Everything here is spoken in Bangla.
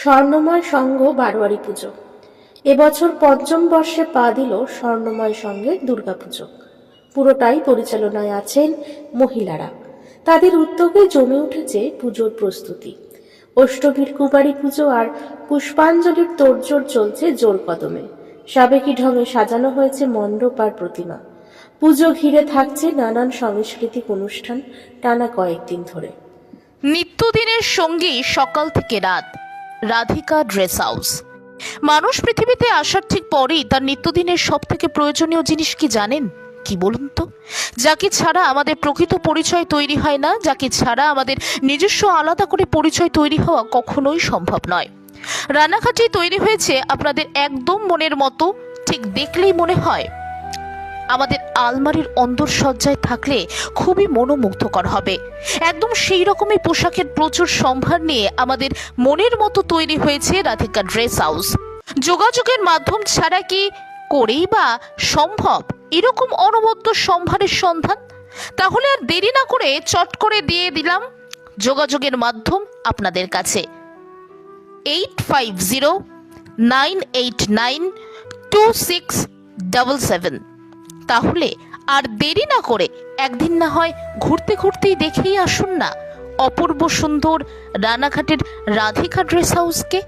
স্বর্ণময় সংঘ বারোয়ারি পুজো। এবছর পঞ্চম বর্ষে পা দিল স্বর্ণময় সংঘের দুর্গাপুজো। পুরোটাই পরিচালনায় আছেন মহিলারা। তাদের উদ্যোগে জমে উঠেছে পুজোর প্রস্তুতি। অষ্টমীর কুমারী পুজো আর পুষ্পাঞ্জলির তোড়জোড় চলছে জোর কদমে। সাবেকি ঢঙে সাজানো হয়েছে মণ্ডপ আর প্রতিমা। পুজো ঘিরে থাকছে নানান সাংস্কৃতিক অনুষ্ঠান টানা কয়েকদিন ধরে। নিত্যদিনের সঙ্গী সকাল থেকে রাত, রাধিকা ড্রেস হাউস। মানুষ পৃথিবীতে আসার ঠিক পরেই তার নিত্যদিনের সব থেকে প্রয়োজনীয় জিনিস কি জানেন? কি বলুন তো? যাকে ছাড়া আমাদের প্রকৃত পরিচয় তৈরি হয় না, যাকে ছাড়া আমাদের নিজস্ব আলাদা করে পরিচয় তৈরি হওয়া কখনোই সম্ভব নয়। রানাঘাটে তৈরি হয়েছে আপনাদের একদম মনের মতো। ঠিক দেখলেই মনে হয় আমাদের আলমারির অন্দরসজ্জায় থাকলে খুবই মনোমুগ্ধকর হবে। একদম সেই রকমই পোশাকের প্রচুর সম্ভার নিয়ে আমাদের মনের মতো তৈরি হয়েছে রাধিকা ড্রেস হাউস। যোগাযোগের মাধ্যম ছাড়া কি করেই বা সম্ভব এরকম অনবদ্য সম্ভারের সন্ধান? তাহলে আর দেরি না করে চট করে দিয়ে দিলাম যোগাযোগের মাধ্যম আপনাদের কাছে 8509892677। তাহলে আর দেরি না করে একদিন না হয় ঘুরতে ঘুরতেই দেখেই আসুন না অপূর্ব সুন্দর রানাঘাটের রাধিকা ড্রেস হাউসকে।